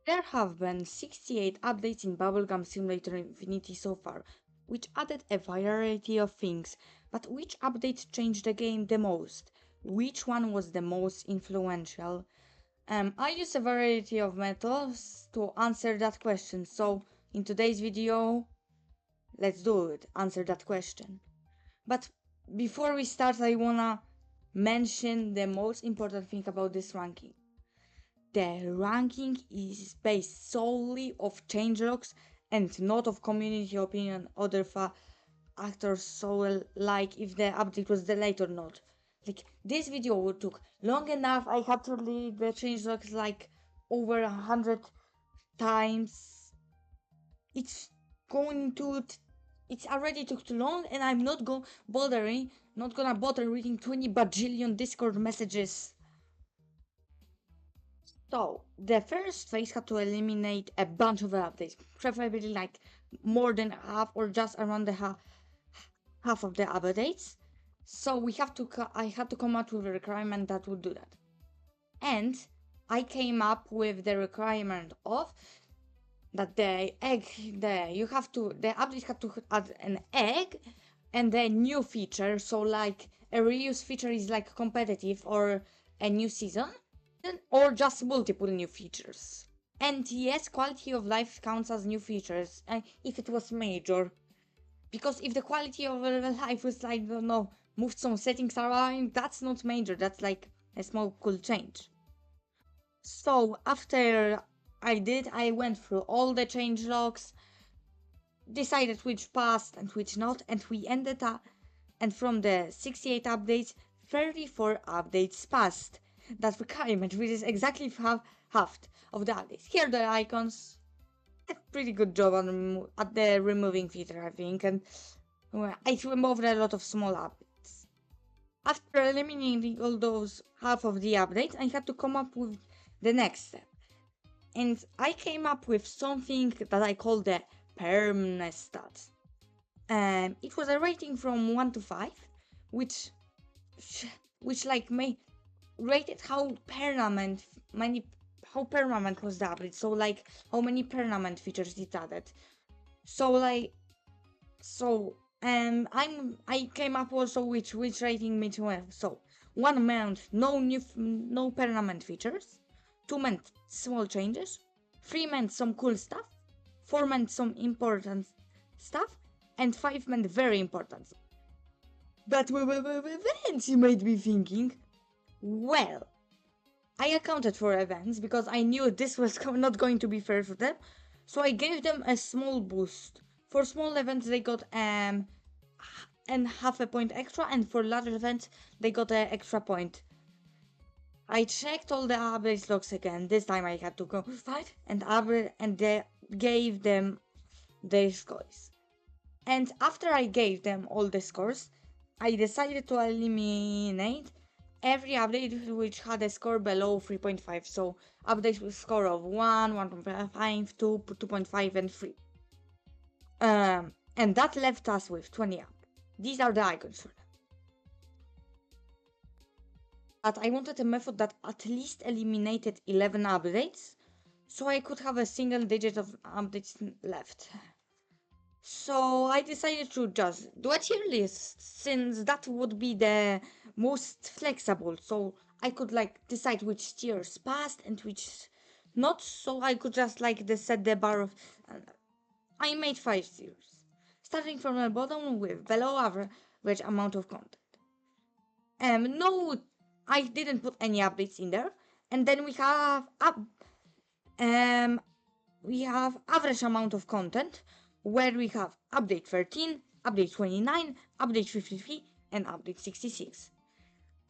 There have been 68 updates in Bubblegum Simulator Infinity so far, which added a variety of things, but which update changed the game the most? Which one was the most influential? I use a variety of methods to answer that question, so in today's video, let's do it, answer that question. But before we start, I wanna mention the most important thing about this ranking. The ranking is based solely of changelogs and not of community opinion other factors, so like if the update was delayed or not. Like this video took long enough, I had to read the changelogs like over 100 times. It's going to it's already took too long, and I'm not gonna bother reading 20 bajillion Discord messages. So, the first phase had to eliminate a bunch of updates, preferably like more than half or just around the half of the updates. So I had to come up with a requirement that would do that. And I came up with the requirement of that the update had to add an egg and a new feature. So like a reuse feature is like competitive or a new season, or just multiple new features. And yes, quality of life counts as new features if it was major. Because if the quality of life was like, I don't know, moved some settings around, that's not major, that's like a small cool change. So after I went through all the change logs, decided which passed and which not, and we ended up, and from the 68 updates, 34 updates passed that requirement, which is exactly half of the updates. Here are the icons. A pretty good job at the removing feature, I think, and it removed a lot of small updates. After eliminating all those half of the updates, I had to come up with the next step. And I came up with something that I call the permstat. It was a rating from 1 to 5, which like rated how permanent was the update. So like how many permanent features it added. I came up also which rating meant well. So 1 meant no permanent features, 2 meant small changes, 3 meant some cool stuff, 4 meant some important stuff, and 5 meant very important. But events, you might be thinking. Well, I accounted for events because I knew this was not going to be fair for them, so I gave them a small boost. For small events, they got and half a point extra, and for large events, they got an extra point. I checked all the updates logs again. This time I had to go fight and they gave them their scores. And after I gave them all the scores, I decided to eliminate every update which had a score below 3.5. So updates with score of 1, 1.5, 2, 2.5, and 3. And that left us with 20 up. These are the icons for them. But I wanted a method that at least eliminated 11 updates, so I could have a single digit of updates left. So I decided to just do a tier list, since that would be the most flexible, so I could like decide which tiers passed and which not, so I could just like set the bar of... I made 5 tiers, starting from the bottom with below average amount of content. No, I didn't put any updates in there, and then we have average amount of content, where we have update 13, update 29, update 53, and update 66.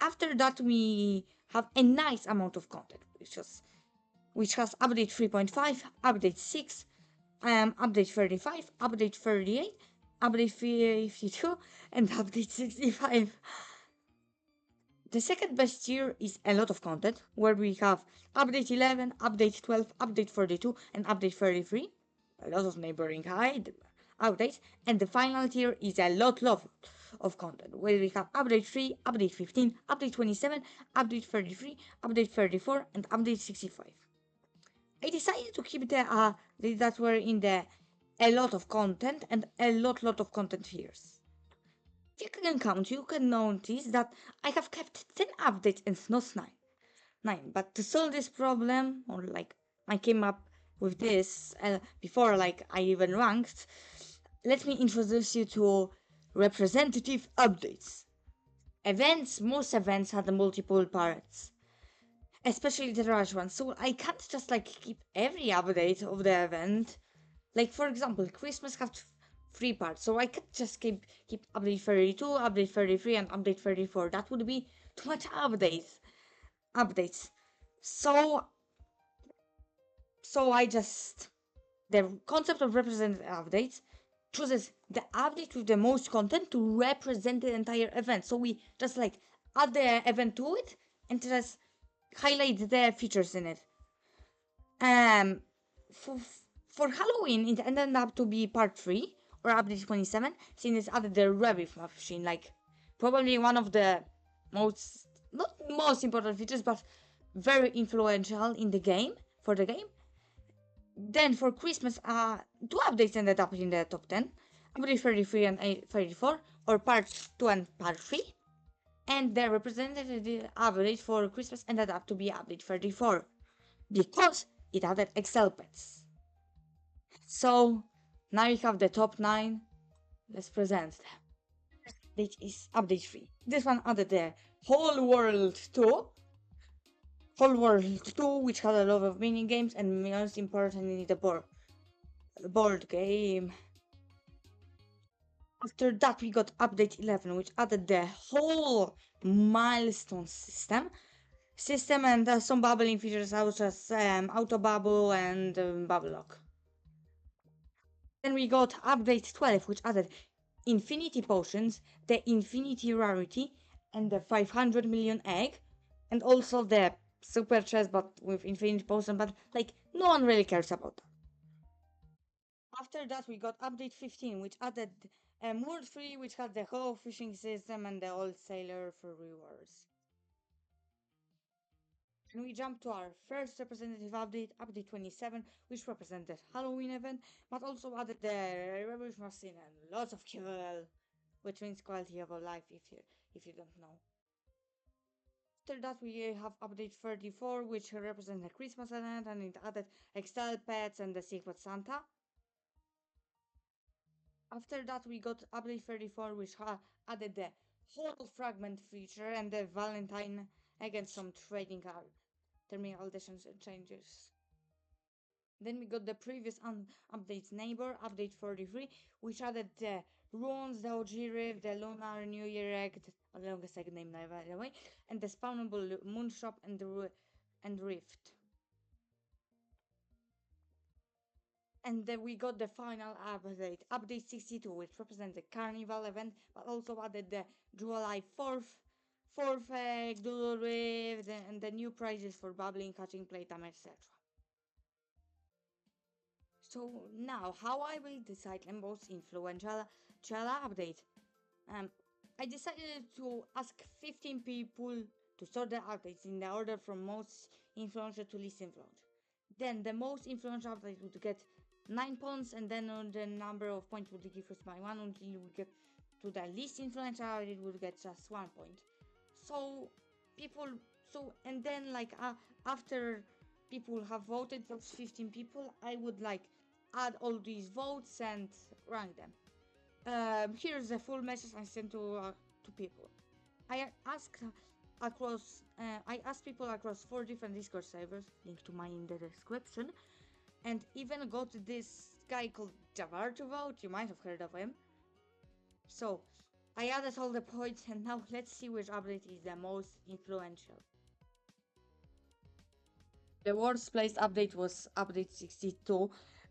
After that, we have a nice amount of content, which has update 3.5, update 6, update 35, update 38, update 52, and update 65. The second best tier is a lot of content, where we have update 11, update 12, update 42, and update 33. A lot of neighboring updates. And the final tier is a lot of content, where we have update 3, update 15, update 27, update 33, update 34, and update 65. I decided to keep the that were in the a lot of content and a lot of content here. If you can count, you can notice that I have kept 10 updates and not 9. But to solve this problem, or like I came up with this before like I even ranked, let me introduce you to representative updates. Most events had multiple parts, especially the rush ones. So I can't just like keep every update of the event. Like for example, Christmas have 3 parts, so I can't just keep update 32, update 33, and update 34. That would be too much updates. So I just the concept of representative updates chooses the update with the most content to represent the entire event. So we just like add the event to it and just highlight the features in it. For, for Halloween, it ended up to be part 3 or update 27, since it's added the rebirth machine, like probably one of the most, not most important features, but very influential in the game, for the game. Then for Christmas, 2 updates ended up in the top 10, update 33 and 34, or part 2 and part 3. And the representative update for Christmas ended up to be update 34, because it added Excel pets. So now you have the top 9. Let's present them. This is update 3. This one added the Whole World 2, which had a lot of mini games and most importantly the board game. After that we got update 11, which added the whole milestone system and some bubbling features such as auto bubble and bubble lock. Then we got update 12, which added infinity potions, the infinity rarity, and the 500 million egg, and also the super chest but with infinity potion, but like no one really cares about that. After that we got update 15, which added World 3, which had the whole fishing system and the old sailor for rewards. And we jump to our first representative update, update 27, which represented Halloween event, but also added the revolution machine and lots of fuel, which means quality of life if you don't know. After that we have update 34, which represents the Christmas event, and it added Excel pets and the Secret Santa. After that we got update 34, which added the whole fragment feature and the Valentine against some trading terminal additions and changes. Then we got the previous updates neighbor, update 43, which added the runes, the OG Rift, the Lunar New Year egg, the longest egg name by the way, and the spawnable moon shop and the rift. And then we got the final update, update 62, which represents the carnival event, but also added the July 4th egg, Doodle Rift, and the new prizes for bubbling, catching, playtime, etc. So now, how I will decide the most influential update? I decided to ask 15 people to sort the updates in the order from most influential to least influential. Then the most influential update would get 9 points, and then the number of points would decrease by 1 until we get to the least influential update would get just 1 point. And then like after people have voted, those 15 people, I would like add all these votes and rank them. Here's the full message I sent to people. I asked people across 4 different Discord servers, link to mine in the description, and even got this guy called Javar to vote. You might have heard of him. So I added all the points, and now let's see which update is the most influential. The worst place update was update 62.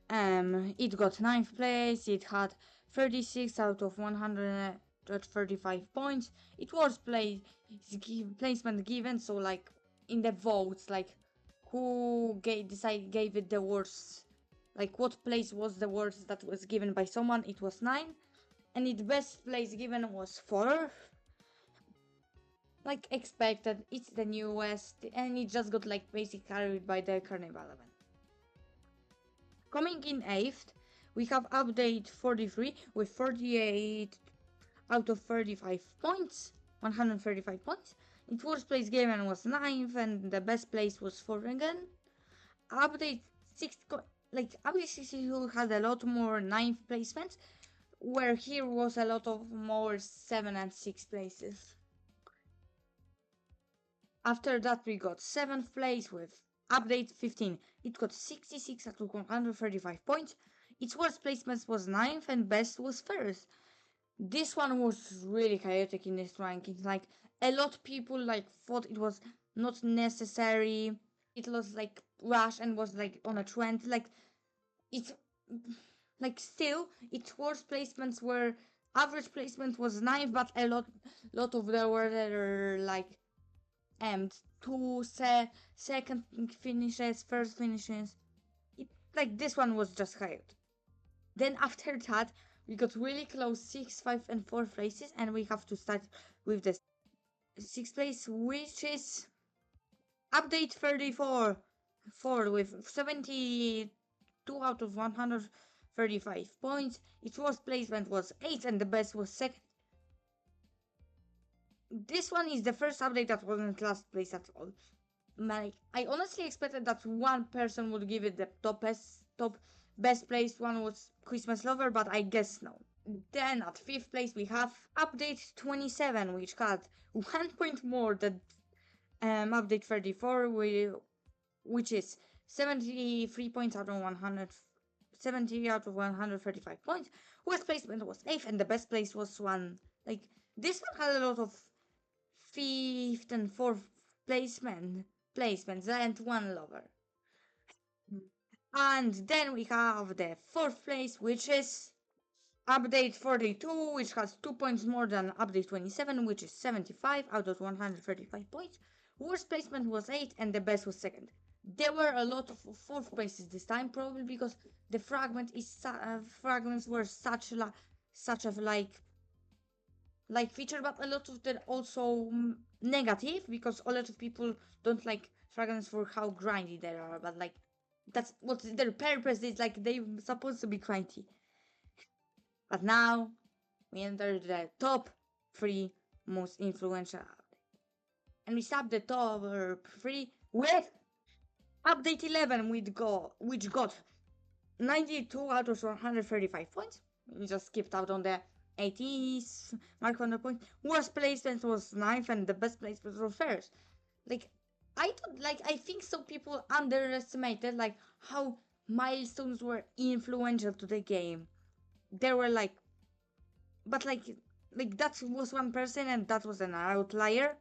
It got 9th place. It had 36 out of 135 points. It was placement given, so like in the votes, like who gave it the worst, like what place was the worst that was given by someone. It was 9, and its best place given was 4. Like expected, it's the newest, and it just got like basically carried by the carnival event. Coming in 8th, we have update 43 with 48 out of 35 points, 135 points. In worst place game and was 9th, and the best place was Foreign. Update 6, update 62 had a lot more 9th placements, where here was a lot of more 7 and 6 places. After that we got 7th place with update 15. It got 66 out of 135 points. Its worst placement was 9th and best was 1st. This one was really chaotic in this ranking. Like, a lot of people thought it was not necessary. It was rush and was on a trend. It's still its worst placements were average placement was 9, but a lot of there were second finishes, first finishes. This one was just chaotic. Then after that, we got really close 6, 5, and 4 places, and we have to start with the 6th place, which is update 34 with 72 out of 135 points. Its worst placement was 8, and the best was 2nd. This one is the first update that wasn't last place at all. I honestly expected that one person would give it the top best place. One was Christmas Lover, but I guess no. Then at 5th place we have update 27, which had 1 point more than update 34, which is 73 points out of 100, 70 out of 135 points. Worst placement was 8th, and the best place was 1. This one had a lot of 5th and 4th placements and 1 lover. And then we have the 4th place, which is update 42, which has 2 points more than update 27, which is 75 out of 135 points. Worst placement was 8, and the best was 2nd. There were a lot of 4th places this time, probably because the fragments were such a feature, but a lot of them also negative, because a lot of people don't like fragments for how grindy they are, but that's what their purpose is. They're supposed to be grindy. But now we enter the top 3 most influential update, and we start the top 3 with update 11, which got 92 out of 135 points. We just skipped out on the 80s mark on the point. Worst placement was 9th, and the best placement was 1st. I think some people underestimated how milestones were influential to the game. There were but that was one person, and that was an outlier.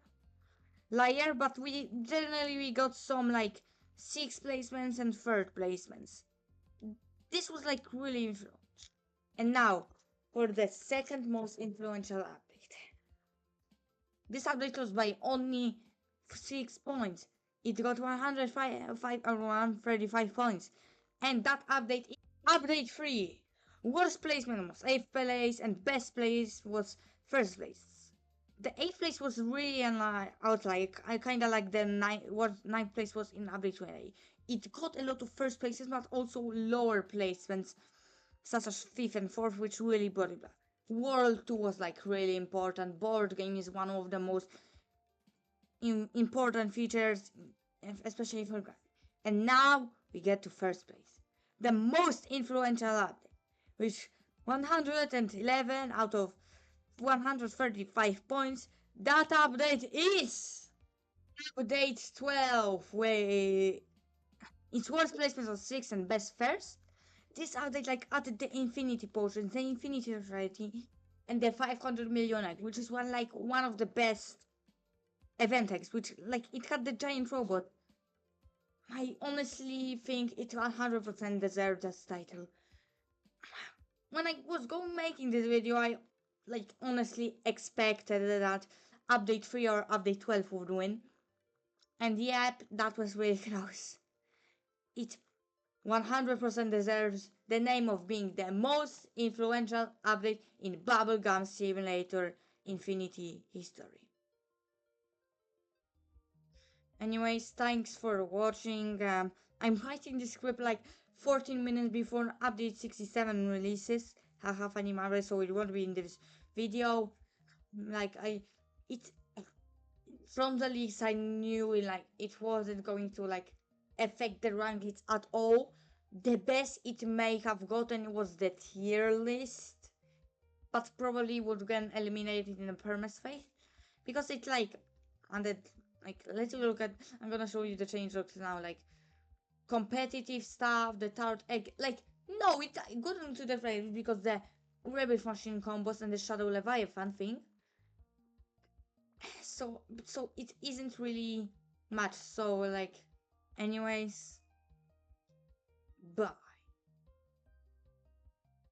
But we generally got some 6th placements and 3rd placements. This was really influential. And now for the second most influential update. This update was by only 6 points. It got 105 or 135 points. And that update is update 3. Worst placement was 8th place, and best place was 1st place. The 8th place was really an outlier. I kinda like the 9th place was in update 20. It got a lot of 1st places, but also lower placements, such as 5th and 4th, which really brought it back. World 2 was really important. Board game is one of the most important features, especially for graphics. And now we get to 1st place, the most influential update, which 111 out of 135 points. That update is update 12, where its worst placement was 6 and best 1st. This update added the infinity potions, the infinity variety, and the 500 million egg, which is one of the best event eggs, which it had the giant robot. I honestly think it 100% deserved this title. When I was making this video, I honestly expected that update 3 or update 12 would win. And yep, that was really close. It 100% deserves the name of being the most influential update in Bubblegum Simulator Infinity history. Anyways, thanks for watching. I'm writing this script like 14 minutes before update 67 releases. Haha, funny Marvel, so it won't be in this video. Like it from the leaks I knew it wasn't going to affect the rankings at all. The best it may have gotten was the tier list, but probably would get eliminated in a permas phase because it's and it, let's look at. I'm gonna show you the change logs now. Competitive stuff, the tart egg. No, it got into the frame because the rabbit machine combos and the shadow leviathan thing. So it isn't really much. So anyways, but